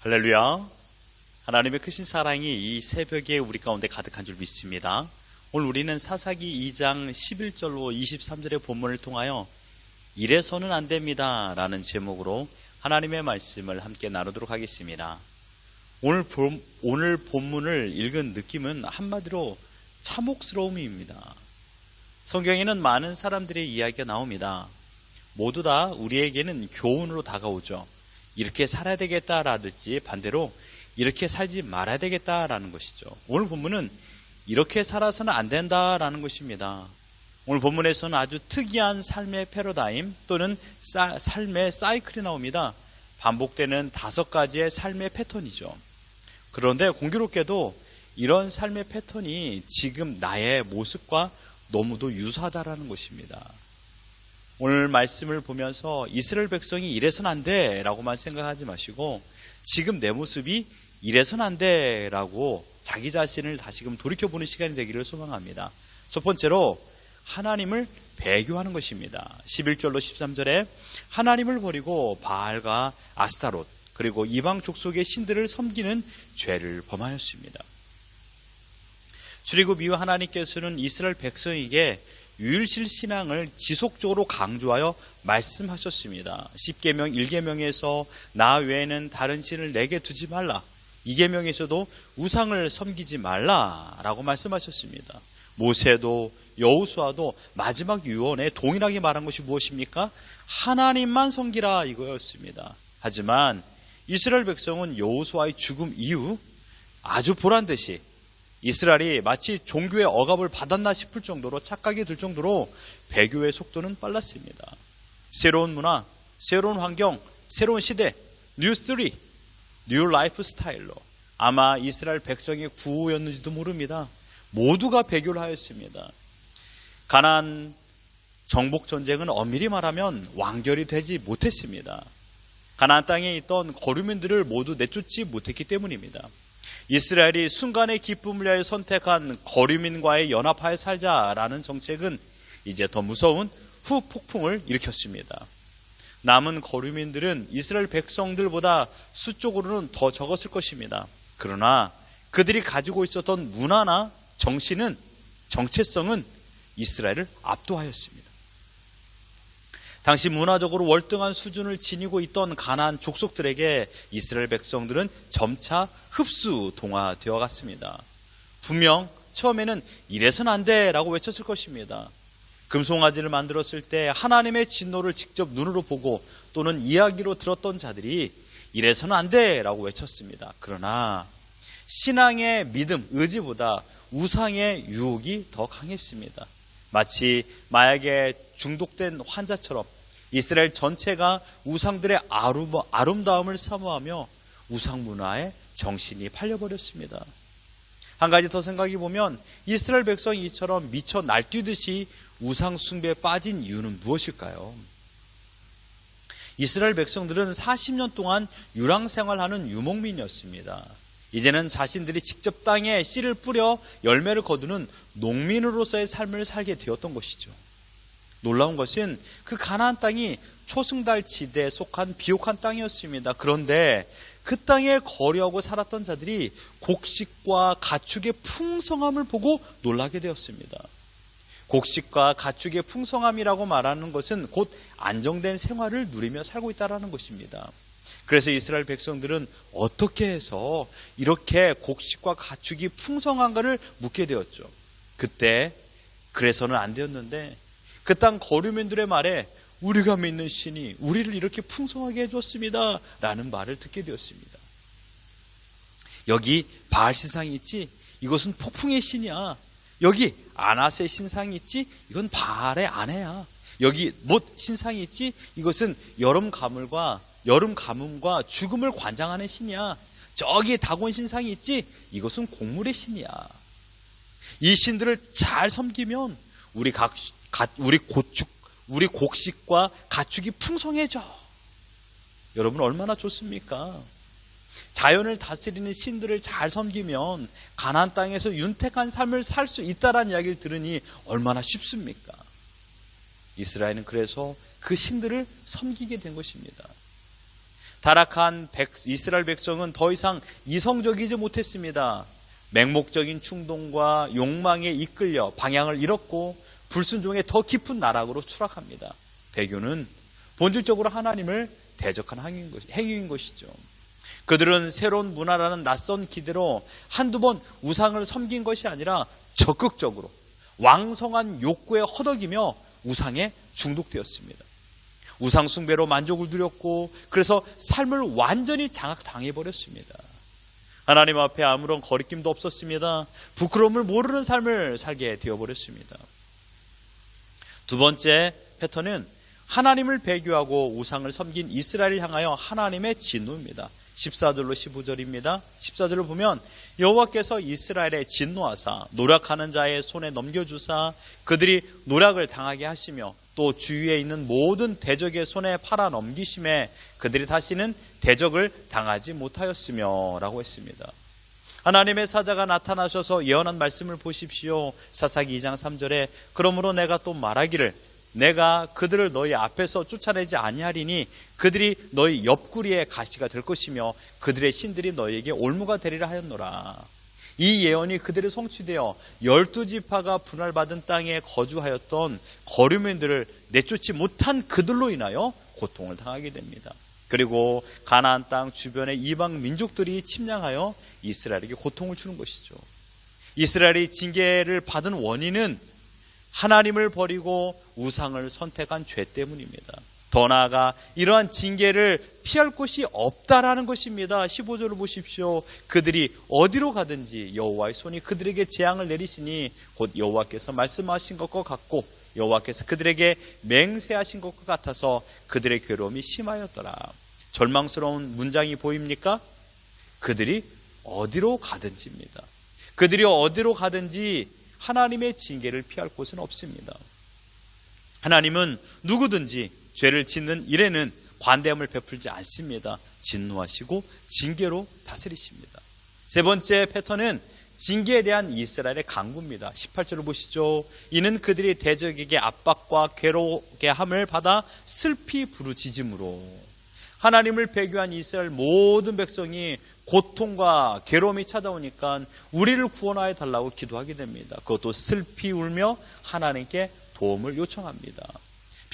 할렐루야. 하나님의 크신 사랑이 이 새벽에 우리 가운데 가득한 줄 믿습니다. 오늘 우리는 사사기 2장 11절로 23절의 본문을 통하여 이래서는 안 됩니다 라는 제목으로 하나님의 말씀을 함께 나누도록 하겠습니다. 오늘 본문을 읽은 느낌은 한마디로 참혹스러움입니다. 성경에는 많은 사람들의 이야기가 나옵니다. 모두 다 우리에게는 교훈으로 다가오죠. 이렇게 살아야 되겠다라든지 반대로 이렇게 살지 말아야 되겠다라는 것이죠. 오늘 본문은 이렇게 살아서는 안 된다라는 것입니다. 오늘 본문에서는 아주 특이한 삶의 패러다임 또는 삶의 사이클이 나옵니다. 반복되는 5가지의 삶의 패턴이죠. 그런데 공교롭게도 이런 삶의 패턴이 지금 나의 모습과 너무도 유사하다라는 것입니다. 오늘 말씀을 보면서 이스라엘 백성이 이래서는 안 돼 라고만 생각하지 마시고 지금 내 모습이 이래서는 안 돼 라고 자기 자신을 다시금 돌이켜보는 시간이 되기를 소망합니다. 첫 번째로 하나님을 배교하는 것입니다. 11절로 13절에 하나님을 버리고 바알과 아스타롯 그리고 이방 족속의 신들을 섬기는 죄를 범하였습니다. 출애굽 이후 하나님께서는 이스라엘 백성에게 유일신 신앙을 지속적으로 강조하여 말씀하셨습니다. 10계명 1계명에서 나 외에는 다른 신을 내게 두지 말라. 2계명에서도 우상을 섬기지 말라라고 말씀하셨습니다. 모세도 여호수아도 마지막 유언에 동일하게 말한 것이 무엇입니까? 하나님만 섬기라 이거였습니다. 하지만 이스라엘 백성은 여호수아의 죽음 이후 아주 보란듯이 이스라엘이 마치 종교의 억압을 받았나 싶을 정도로 착각이 들 정도로 배교의 속도는 빨랐습니다. 새로운 문화, 새로운 환경, 새로운 시대, 뉴 스토리, 뉴 라이프 스타일로 아마 이스라엘 백성의 구호였는지도 모릅니다. 모두가 배교를 하였습니다. 가나안 정복 전쟁은 엄밀히 말하면 완결이 되지 못했습니다. 가나안 땅에 있던 거류민들을 모두 내쫓지 못했기 때문입니다. 이스라엘이 순간의 기쁨을 위하여 선택한 거류민과의 연합하여 살자라는 정책은 이제 더 무서운 후폭풍을 일으켰습니다. 남은 거류민들은 이스라엘 백성들보다 수적으로는 더 적었을 것입니다. 그러나 그들이 가지고 있었던 문화나 정체성은 이스라엘을 압도하였습니다. 당시 문화적으로 월등한 수준을 지니고 있던 가나안 족속들에게 이스라엘 백성들은 점차 흡수 동화되어 갔습니다. 분명 처음에는 이래서는 안 돼 라고 외쳤을 것입니다. 금송아지를 만들었을 때 하나님의 진노를 직접 눈으로 보고 또는 이야기로 들었던 자들이 이래서는 안 돼 라고 외쳤습니다. 그러나 신앙의 믿음, 의지보다 우상의 유혹이 더 강했습니다. 마치 마약에 중독된 환자처럼 이스라엘 전체가 우상들의 아름다움을 사모하며 우상 문화에 정신이 팔려버렸습니다. 한 가지 더 생각해 보면 이스라엘 백성이 이처럼 미쳐 날뛰듯이 우상 숭배에 빠진 이유는 무엇일까요? 이스라엘 백성들은 40년 동안 유랑 생활하는 유목민이었습니다. 이제는 자신들이 직접 땅에 씨를 뿌려 열매를 거두는 농민으로서의 삶을 살게 되었던 것이죠. 놀라운 것은 그 가나안 땅이 초승달 지대에 속한 비옥한 땅이었습니다. 그런데 그 땅에 거류하고 살았던 자들이 곡식과 가축의 풍성함을 보고 놀라게 되었습니다. 곡식과 가축의 풍성함이라고 말하는 것은 곧 안정된 생활을 누리며 살고 있다는 것입니다. 그래서 이스라엘 백성들은 어떻게 해서 이렇게 곡식과 가축이 풍성한가를 묻게 되었죠. 그때 그래서는 안 되었는데 그 땅 거류민들의 말에 우리가 믿는 신이 우리를 이렇게 풍성하게 해줬습니다 라는 말을 듣게 되었습니다. 여기 바알 신상이 있지? 이것은 폭풍의 신이야. 여기 아낫의 신상이 있지? 이건 바알의 아내야. 여기 못 신상이 있지? 이것은 여름 가뭄과 죽음을 관장하는 신이야. 저기 다곤 신상이 있지? 이것은 곡물의 신이야. 이 신들을 잘 섬기면 우리 곡식과 가축이 풍성해져. 여러분 얼마나 좋습니까? 자연을 다스리는 신들을 잘 섬기면 가나안 땅에서 윤택한 삶을 살 수 있다라는 이야기를 들으니 얼마나 쉽습니까? 이스라엘은 그래서 그 신들을 섬기게 된 것입니다. 타락한 이스라엘 백성은 더 이상 이성적이지 못했습니다. 맹목적인 충동과 욕망에 이끌려 방향을 잃었고 불순종의 더 깊은 나락으로 추락합니다. 배교는 본질적으로 하나님을 대적한 행위인 것이죠. 그들은 새로운 문화라는 낯선 기대로 한두 번 우상을 섬긴 것이 아니라 적극적으로 왕성한 욕구에 허덕이며 우상에 중독되었습니다. 우상 숭배로 만족을 누렸고 그래서 삶을 완전히 장악당해버렸습니다. 하나님 앞에 아무런 거리낌도 없었습니다. 부끄러움을 모르는 삶을 살게 되어버렸습니다. 두 번째 패턴은 하나님을 배교하고 우상을 섬긴 이스라엘을 향하여 하나님의 진노입니다. 14절로 15절입니다. 14절을 보면 여호와께서 이스라엘에 진노하사 노력하는 자의 손에 넘겨주사 그들이 노력을 당하게 하시며 또 주위에 있는 모든 대적의 손에 팔아 넘기심에 그들이 다시는 대적을 당하지 못하였으며 라고 했습니다. 하나님의 사자가 나타나셔서 예언한 말씀을 보십시오. 사사기 2장 3절에 그러므로 내가 또 말하기를 내가 그들을 너희 앞에서 쫓아내지 아니하리니 그들이 너희 옆구리에 가시가 될 것이며 그들의 신들이 너희에게 올무가 되리라 하였노라. 이 예언이 그들의 성취되어 12지파가 분할받은 땅에 거주하였던 거류민들을 내쫓지 못한 그들로 인하여 고통을 당하게 됩니다. 그리고 가나안 땅 주변의 이방 민족들이 침략하여 이스라엘에게 고통을 주는 것이죠. 이스라엘이 징계를 받은 원인은 하나님을 버리고 우상을 선택한 죄 때문입니다. 더 나아가 이러한 징계를 피할 곳이 없다라는 것입니다. 15절을 보십시오. 그들이 어디로 가든지 여호와의 손이 그들에게 재앙을 내리시니 곧 여호와께서 말씀하신 것과 같고 여호와께서 그들에게 맹세하신 것과 같아서 그들의 괴로움이 심하였더라. 절망스러운 문장이 보입니까? 그들이 어디로 가든지입니다. 그들이 어디로 가든지 하나님의 징계를 피할 곳은 없습니다. 하나님은 누구든지 죄를 짓는 일에는 관대함을 베풀지 않습니다. 진노하시고 징계로 다스리십니다. 세 번째 패턴은 징계에 대한 이스라엘의 강구입니다. 18절을 보시죠. 이는 그들이 대적에게 압박과 괴롭게 함을 받아 슬피 부르짖음으로. 하나님을 배교한 이스라엘 모든 백성이 고통과 괴로움이 찾아오니까 우리를 구원하여 달라고 기도하게 됩니다. 그것도 슬피 울며 하나님께 도움을 요청합니다.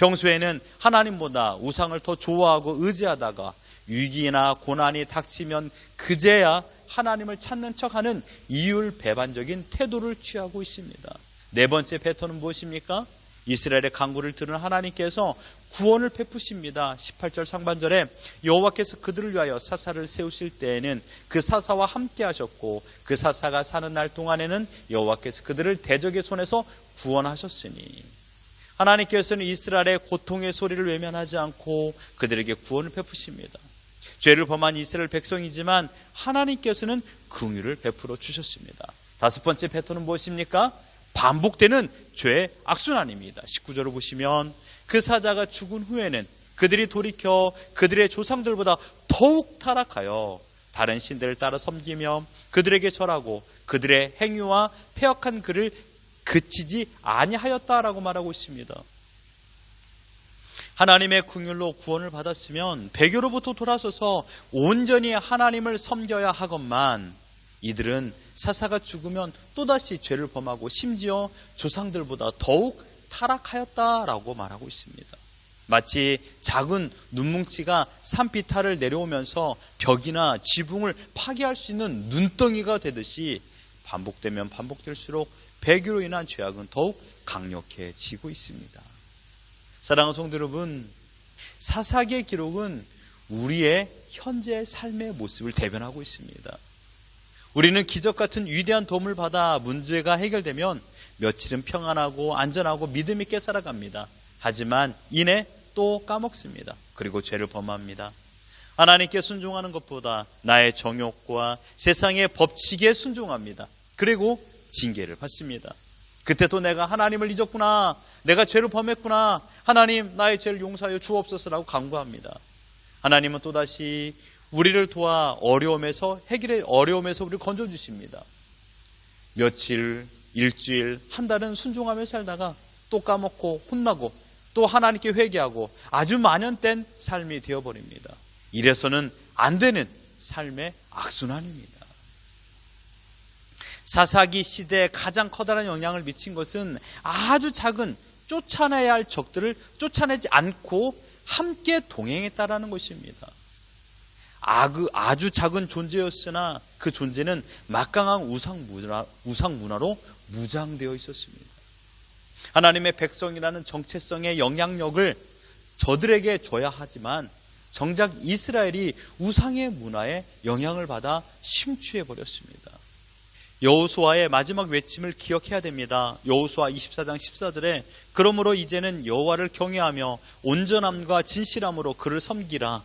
평소에는 하나님보다 우상을 더 좋아하고 의지하다가 위기나 고난이 닥치면 그제야 하나님을 찾는 척하는 이율배반적인 태도를 취하고 있습니다. 네 번째 패턴은 무엇입니까? 이스라엘의 간구를 들은 하나님께서 구원을 베푸십니다. 18절 상반절에 여호와께서 그들을 위하여 사사를 세우실 때에는 그 사사와 함께 하셨고 그 사사가 사는 날 동안에는 여호와께서 그들을 대적의 손에서 구원하셨으니. 하나님께서는 이스라엘의 고통의 소리를 외면하지 않고 그들에게 구원을 베푸십니다. 죄를 범한 이스라엘 백성이지만 하나님께서는 긍휼을 베풀어 주셨습니다. 다섯 번째 패턴은 무엇입니까? 반복되는 죄의 악순환입니다. 19절을 보시면 그 사자가 죽은 후에는 그들이 돌이켜 그들의 조상들보다 더욱 타락하여 다른 신들을 따라 섬기며 그들에게 절하고 그들의 행위와 패역한 그를 그치지 아니하였다라고 말하고 있습니다. 하나님의 긍휼로 구원을 받았으면 배교로부터 돌아서서 온전히 하나님을 섬겨야 하건만 이들은 사사가 죽으면 또다시 죄를 범하고 심지어 조상들보다 더욱 타락하였다라고 말하고 있습니다. 마치 작은 눈뭉치가 산비탈을 내려오면서 벽이나 지붕을 파괴할 수 있는 눈덩이가 되듯이 반복되면 반복될수록 배교로 인한 죄악은 더욱 강력해지고 있습니다. 사랑하는 성도 여러분, 사사기의 기록은 우리의 현재 삶의 모습을 대변하고 있습니다. 우리는 기적 같은 위대한 도움을 받아 문제가 해결되면 며칠은 평안하고 안전하고 믿음 있게 살아갑니다. 하지만 이내 또 까먹습니다. 그리고 죄를 범합니다. 하나님께 순종하는 것보다 나의 정욕과 세상의 법칙에 순종합니다. 그리고 징계를 받습니다. 그때 또 내가 하나님을 잊었구나, 내가 죄를 범했구나, 하나님 나의 죄를 용서하여 주옵소서라고 간구합니다. 하나님은 또다시 우리를 도와 어려움에서 우리를 건져주십니다. 며칠, 일주일, 한 달은 순종하며 살다가 또 까먹고 혼나고 또 하나님께 회개하고 아주 만연된 삶이 되어버립니다. 이래서는 안 되는 삶의 악순환입니다. 사사기 시대에 가장 커다란 영향을 미친 것은 아주 작은 쫓아내야 할 적들을 쫓아내지 않고 함께 동행했다라는 것입니다. 아주 작은 존재였으나 그 존재는 막강한 우상 문화로 무장되어 있었습니다. 하나님의 백성이라는 정체성의 영향력을 저들에게 줘야 하지만 정작 이스라엘이 우상의 문화에 영향을 받아 심취해 버렸습니다. 여호수아의 마지막 외침을 기억해야 됩니다. 여호수아 24장 14절에 그러므로 이제는 여호와를 경외하며 온전함과 진실함으로 그를 섬기라.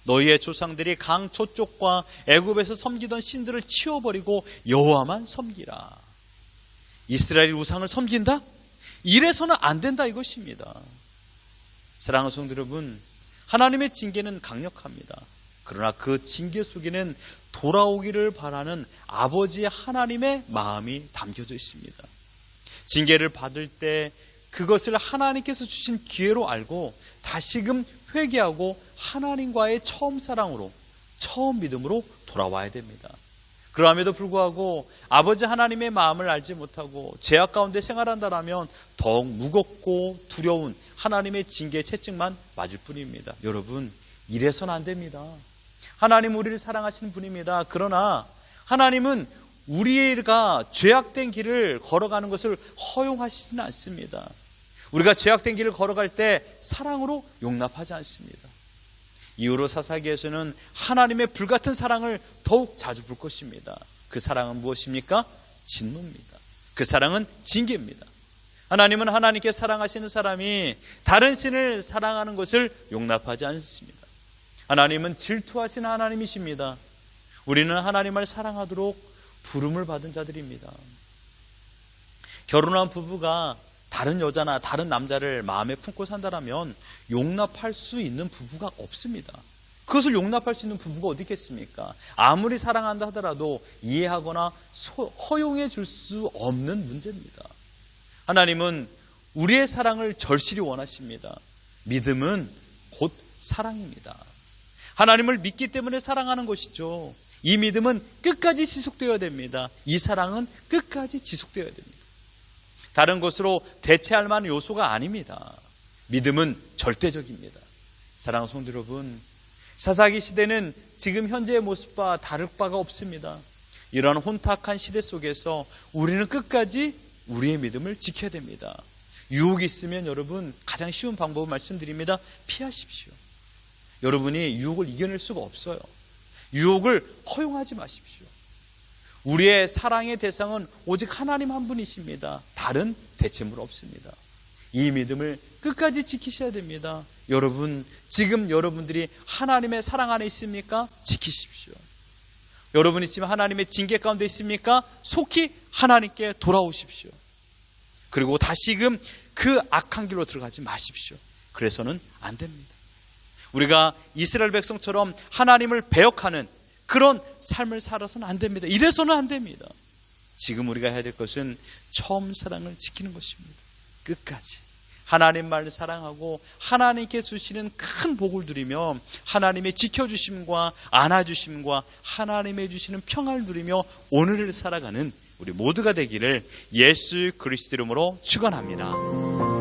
너희의 조상들이 강 저쪽과 애굽에서 섬기던 신들을 치워버리고 여호와만 섬기라. 이스라엘이 우상을 섬긴다? 이래서는 안 된다 이것입니다. 사랑하는 성도 여러분, 하나님의 징계는 강력합니다. 그러나 그 징계 속에는 돌아오기를 바라는 아버지 하나님의 마음이 담겨져 있습니다. 징계를 받을 때 그것을 하나님께서 주신 기회로 알고 다시금 회개하고 하나님과의 처음 사랑으로, 처음 믿음으로 돌아와야 됩니다. 그럼에도 불구하고 아버지 하나님의 마음을 알지 못하고 죄악 가운데 생활한다라면 더욱 무겁고 두려운 하나님의 징계 채찍만 맞을 뿐입니다. 여러분, 이래서는 안 됩니다. 하나님 우리를 사랑하시는 분입니다. 그러나 하나님은 우리가 죄악된 길을 걸어가는 것을 허용하시지는 않습니다. 우리가 죄악된 길을 걸어갈 때 사랑으로 용납하지 않습니다. 이후로 사사기에서는 하나님의 불같은 사랑을 더욱 자주 볼 것입니다. 그 사랑은 무엇입니까? 진노입니다. 그 사랑은 징계입니다. 하나님은 하나님께 사랑하시는 사람이 다른 신을 사랑하는 것을 용납하지 않습니다. 하나님은 질투하시는 하나님이십니다. 우리는 하나님을 사랑하도록 부름을 받은 자들입니다. 결혼한 부부가 다른 여자나 다른 남자를 마음에 품고 산다라면 용납할 수 있는 부부가 없습니다. 그것을 용납할 수 있는 부부가 어디 있겠습니까? 아무리 사랑한다 하더라도 이해하거나 허용해 줄 수 없는 문제입니다. 하나님은 우리의 사랑을 절실히 원하십니다. 믿음은 곧 사랑입니다. 하나님을 믿기 때문에 사랑하는 것이죠. 이 믿음은 끝까지 지속되어야 됩니다. 이 사랑은 끝까지 지속되어야 됩니다. 다른 것으로 대체할 만한 요소가 아닙니다. 믿음은 절대적입니다. 사랑하는 성도 여러분, 사사기 시대는 지금 현재의 모습과 다를 바가 없습니다. 이러한 혼탁한 시대 속에서 우리는 끝까지 우리의 믿음을 지켜야 됩니다. 유혹이 있으면 여러분, 가장 쉬운 방법을 말씀드립니다. 피하십시오. 여러분이 유혹을 이겨낼 수가 없어요. 유혹을 허용하지 마십시오. 우리의 사랑의 대상은 오직 하나님 한 분이십니다. 다른 대체물 없습니다. 이 믿음을 끝까지 지키셔야 됩니다. 여러분, 지금 여러분들이 하나님의 사랑 안에 있습니까? 지키십시오. 여러분이 지금 하나님의 징계 가운데 있습니까? 속히 하나님께 돌아오십시오. 그리고 다시금 그 악한 길로 들어가지 마십시오. 그래서는 안 됩니다. 우리가 이스라엘 백성처럼 하나님을 배역하는 그런 삶을 살아서는 안 됩니다. 이래서는 안 됩니다. 지금 우리가 해야 될 것은 처음 사랑을 지키는 것입니다. 끝까지 하나님만을 사랑하고 하나님께 주시는 큰 복을 누리며 하나님의 지켜주심과 안아주심과 하나님의 주시는 평안을 누리며 오늘을 살아가는 우리 모두가 되기를 예수 그리스도 이름으로 축원합니다.